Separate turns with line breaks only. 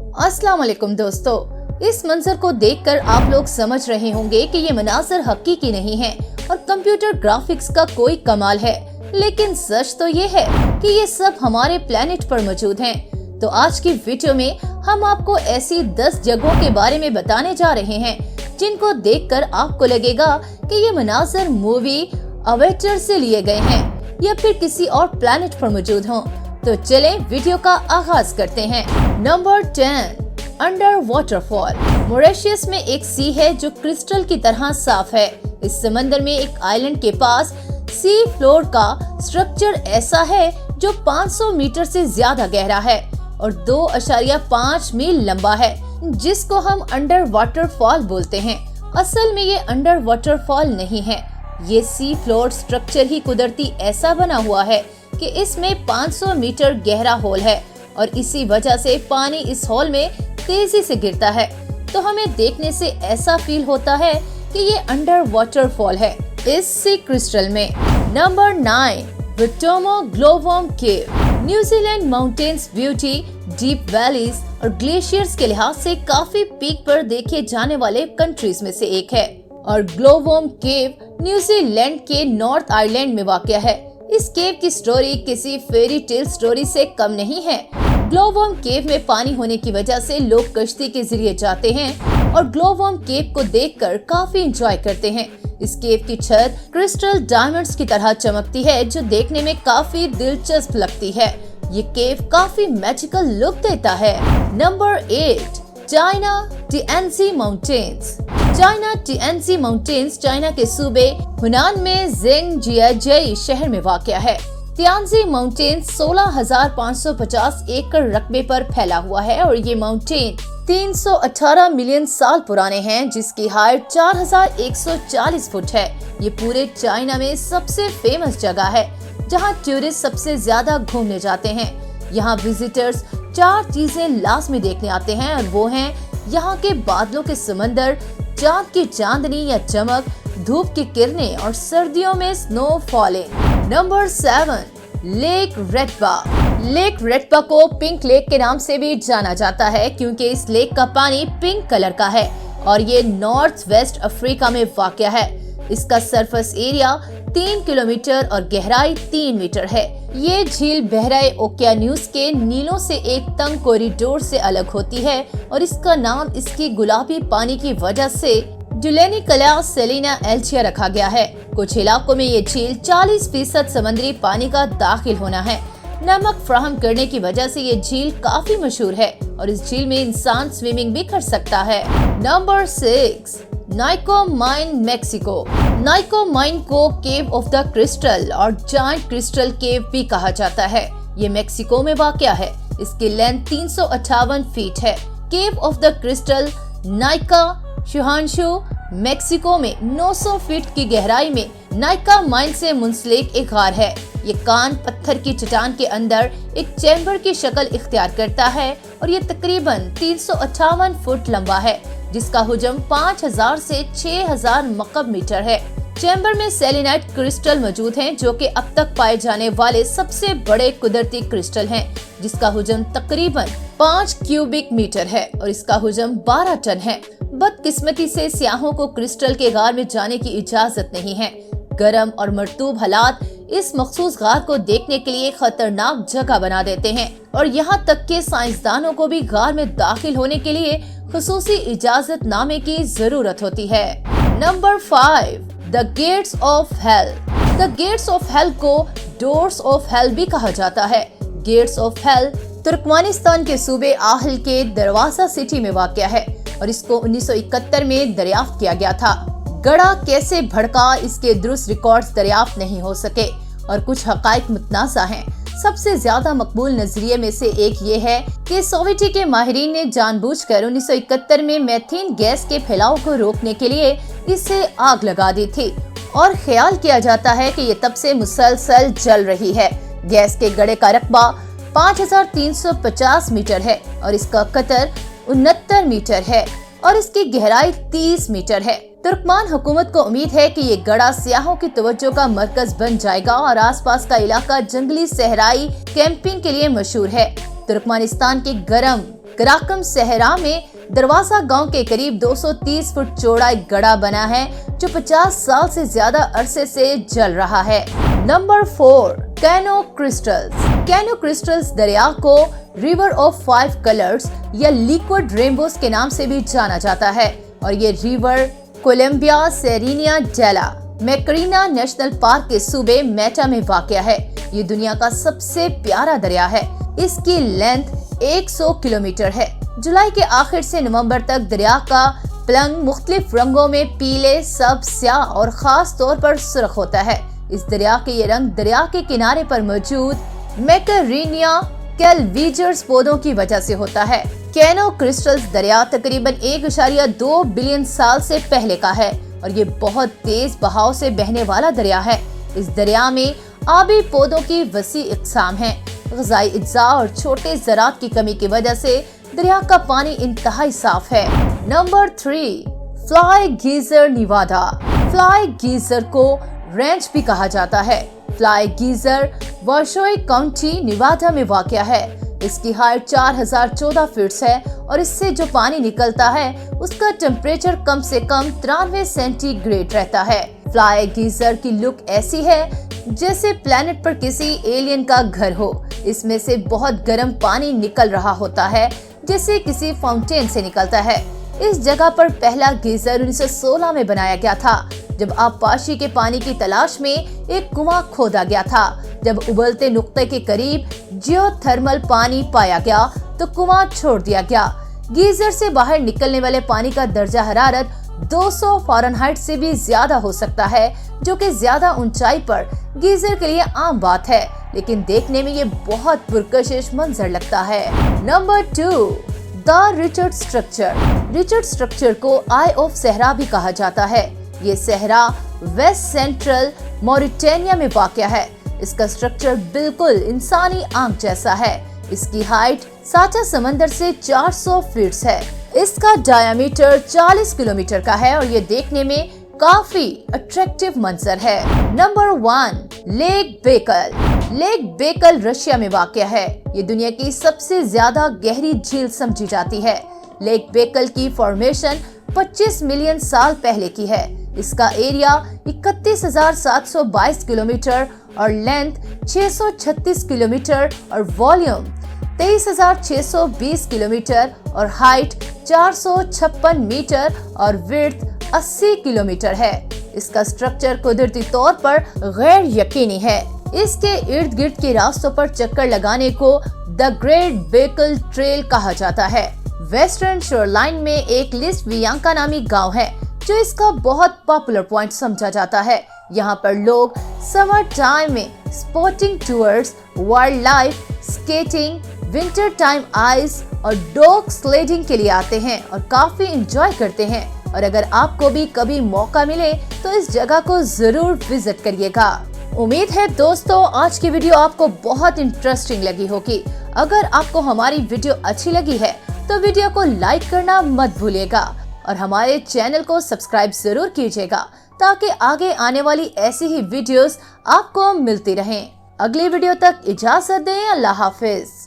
अस्सलाम वालेकुम दोस्तों, इस मंजर को देखकर आप लोग समझ रहे होंगे कि ये मनाज़र हकीकी नहीं है और कंप्यूटर ग्राफिक्स का कोई कमाल है, लेकिन सच तो ये है कि ये सब हमारे प्लेनेट पर मौजूद हैं। तो आज की वीडियो में हम आपको ऐसी 10 जगहों के बारे में बताने जा रहे हैं जिनको देखकर आपको लगेगा कि ये मनाज़र मूवी अवेंजर से लिए गए हैं या फिर किसी और प्लेनेट पर मौजूद हों। तो चले वीडियो का आगाज करते हैं। Number 10, under waterfall. मॉरिशस में एक सी है जो क्रिस्टल की तरह साफ है। इस समंदर में एक आइलैंड के पास सी फ्लोर का स्ट्रक्चर ऐसा है जो 500 मीटर से ज्यादा गहरा है और 2.5 मील लंबा है, जिसको हम अंडर वाटरफॉल बोलते हैं। असल में ये अंडर वाटरफॉल नहीं है, ये सी फ्लोर स्ट्रक्चर ही कुदरती ऐसा बना हुआ है कि इसमें 500 मीटर गहरा होल है और इसी वजह से पानी इस होल में तेजी से गिरता है, तो हमें देखने से ऐसा फील होता है कि ये अंडर वाटरफॉल है इस सी क्रिस्टल में। Number 9, Waitomo glowworm cave. New Zealand mountains beauty, deep valleys और ग्लेशियर्स के लिहाज से काफी पीक पर देखे जाने वाले कंट्रीज में से एक है और ग्लोवोम केव न्यूजीलैंड के नॉर्थ आइलैंड में वाक़या है। इस केव की स्टोरी किसी फेरी टेल स्टोरी से कम नहीं है। ग्लोवोम केव में पानी होने की वजह से लोग कश्ती के जरिए जाते हैं और ग्लोवोम केव को देखकर काफी एंजॉय करते हैं। इस केव की छत क्रिस्टल डायमंड्स की तरह चमकती है, जो देखने में काफी दिलचस्प लगती है। ये केव काफी मैजिकल लुक देता है। Number 8, China Tianzi mountains. China Tianzi mountains China के सूबे हुनान में ज़ेंगजियाजई शहर में वाक़या है। टिएनजी माउंटेन्स 16,550 एकड़ रकबे पर फैला हुआ है और ये माउंटेन 318 मिलियन साल पुराने हैं, जिसकी हाइट 4,140 फुट है। ये पूरे चाइना में सबसे फेमस जगह है जहाँ टूरिस्ट सबसे ज्यादा घूमने जाते हैं। यहाँ विजिटर्स 4 चीजें लाजमी देखने आते हैं और वो हैं यहाँ के बादलों के समंदर, चांद की चांदनी या चमक, धूप की किरणें और सर्दियों में snow falling. Number 7, lake Retba. Lake Retba को पिंक लेक के नाम से भी जाना जाता है क्योंकि इस लेक का पानी पिंक कलर का है और ये नॉर्थ वेस्ट अफ्रीका में वाक़या है। इसका सरफेस एरिया 3 किलोमीटर और गहराई 3 मीटर है। ये झील बहराए ओकियानूस के नीलों से एक तंग कॉरिडोर से अलग होती है और इसका नाम इसकी गुलाबी पानी की वजह से डुलेनिकला सेलिना एल्चिया रखा गया है। कुछ इलाकों में ये झील 40% समुद्री पानी का दाखिल होना है। नमक फ्राहम करने की वजह से ये झील काफी मशहूर है और इस झील में इंसान स्विमिंग भी कर सकता है। Number 6, Naica mine Mexico. Naica mine को केव ऑफ द क्रिस्टल और जायंट क्रिस्टल केव भी कहा जाता है। ये मेक्सिको में वाक़या है। इसकी लेंथ 358 फीट है। Cave of the crystal Naica शुहानशु मेक्सिको में 900 फीट की गहराई में नाइका माइन से मुंसलिक एक गार है। ये कान पत्थर की चट्टान के अंदर एक चैम्बर की शक्ल इख्तियार करता है और ये तकरीबन 358 फुट लंबा है, जिसका हुजम 5000 से 6000 मकब मीटर है। चैम्बर में सेलेनाइट क्रिस्टल मौजूद हैं, जो कि अब तक पाए जाने वाले सबसे बड़े कुदरती क्रिस्टल हैं, जिसका हुजम तकरीबन 5 क्यूबिक मीटर है और इसका हुजम 12 टन है। बदकिस्मती से सियाहों को क्रिस्टल के गार में जाने की इजाजत नहीं है। गर्म और मरतूब हालात इस मखसूस गार को देखने के लिए खतरनाक जगह बना देते हैं और यहाँ तक के साइंसदानों को भी गार में दाखिल होने के लिए खुसूसी इजाजत नामे की जरूरत होती है। Number 5, the gates of hell. The gates of hell को डोर्स ऑफ हेल भी कहा जाता है। गेट्स ऑफ हेल तुर्कमेनिस्तान के सूबे आहल के दरवाजा सिटी में वाक़या है और इसको 1971 में दरियाफ्त किया गया था। गड़ा कैसे भड़का, इसके दुरुस्त रिकॉर्ड्स दरियाफ्त नहीं हो सके और कुछ हकाइक मुतनाज़ा हैं। सबसे ज्यादा मकबूल नजरिए में से एक ये है कि सोवियती के माहिरीन ने जानबूझकर 1971 में मीथेन गैस के फैलाव को रोकने के लिए इसे आग लगा दी थी और ख्याल किया जाता है कि ये तब से मुसलसल जल रही है। गैस के गड़े का रकबा 5350 मीटर है और इसका कतर 69 मीटर है और इसकी गहराई 30 मीटर है। तुर्कमान हुकूमत को उम्मीद है कि ये गड़ा सियाहों की तवज्जो का मरकज बन जाएगा और आसपास का इलाका जंगली सहराई कैंपिंग के लिए मशहूर है। तुर्कमेनिस्तान के गर्म कराकम सहरा में दरवाजा गांव के करीब 230 फुट चौड़ा एक गड्ढा बना है जो 50 साल से ज्यादा अरसे से जल रहा है। Number 4, canoe crystals. Canoe crystals दरिया को रिवर ऑफ 5 कलर्स या लिक्विड रेनबोस के नाम से भी जाना जाता है और ये रिवर कोलंबिया सेरेनिया डेला मैकरीना नेशनल पार्क के सूबे मेटा में वाक़या है। ये दुनिया का सबसे प्यारा दरिया है। इसकी लेंथ 100 किलोमीटर है। जुलाई के आखिर से नवंबर तक दरिया का प्लंग मुख्तलिफ रंगों में पीले, सब, स्याह और खास तौर पर सुर्ख होता है। इस दरिया के ये रंग दरिया के किनारे पर मौजूद मैकरीनिया कैलवीजर्स पौधों की वजह से होता है। कैनो क्रिस्टल्स दरिया तकरीबन 1.2 बिलियन साल से पहले का है और ये बहुत तेज बहाव से बहने वाला दरिया है। इस दरिया में आबी पौधों की वसी इक़साम है। ग़िज़ाई अज्जा और छोटे ज़रात की कमी की वजह से दरिया का पानी इंतहाई साफ है। Number 3, fly geyser Niwada. Fly geyser को रेंच भी कहा जाता है। फ्लाई गीज़र वाशोई काउंटी निवादा में वाक़या है। इसकी हाइट 4014 फीट है और इससे जो पानी निकलता है उसका टेम्परेचर कम से कम 93 सेंटीग्रेड रहता है। फ्लाई गीज़र की लुक ऐसी है जैसे प्लेनेट पर किसी एलियन का घर हो। इसमें से बहुत गर्म पानी निकल रहा होता है जैसे किसी फाउंटेन से निकलता है। इस जगह पर पहला गीज़र 1916 में बनाया गया था जब आबपाशी के पानी की तलाश में एक कुआं खोदा गया था। जब उबलते नुक्ते के करीब जियोथर्मल पानी पाया गया तो कुआं छोड़ दिया गया। गीज़र से बाहर निकलने वाले पानी का दर्जा हरारत 200 फ़ारेनहाइट से भी ज्यादा हो सकता है जो कि ज्यादा ऊंचाई पर गीज़र के लिए आम बात है, लेकिन देखने में ये बहुत पुरकशिश मंजर लगता है। Number 2, the Richard structure. Richard structure को आई ऑफ सहरा भी कहा जाता है। ये सहरा वेस्ट सेंट्रल मॉरिटानिया में वाक़या है। इसका स्ट्रक्चर बिल्कुल इंसानी आंख जैसा है। इसकी हाइट साचा समंदर से 400 फीट है। इसका डायमीटर 40 किलोमीटर का है और ये देखने में काफी अट्रैक्टिव मंजर है। नंबर 1, लेक बेकल। लेक बेकल रशिया में वाक़या है। ये दुनिया की सबसे ज्यादा गहरी झील समझी जाती है। लेक बेकल की फॉर्मेशन 25 मिलियन साल पहले की है। इसका एरिया 31,722 किलोमीटर और लेंथ 636 किलोमीटर और वॉल्यूम 23,620 किलोमीटर और हाइट 456 मीटर और विड्थ 80 किलोमीटर है। इसका स्ट्रक्चर कुदरती तौर पर गैर यकीनी है। इसके इर्द गिर्द के रास्तों पर चक्कर लगाने को द ग्रेट बेकल ट्रेल कहा जाता है। वेस्टर्न शोरलाइन में एक लिस्टवियांका नामी गांव है जो इसका बहुत पॉपुलर पॉइंट समझा जाता है। यहाँ पर लोग समर टाइम में sporting tours, wild life skating, winter time ice और डॉग स्लेडिंग के लिए आते हैं और काफी एंजॉय करते हैं। और अगर आपको भी कभी मौका मिले तो इस जगह को जरूर विजिट करिएगा। उम्मीद है दोस्तों आज की वीडियो आपको बहुत इंटरेस्टिंग लगी होगी। अगर आपको हमारी वीडियो अच्छी लगी है तो वीडियो को लाइक करना मत भूलिएगा और हमारे चैनल को सब्सक्राइब जरूर कीजिएगा ताकि आगे आने वाली ऐसी ही वीडियोस आपको मिलती रहें। अगली वीडियो तक इजाजत दें। अल्लाह हाफिज।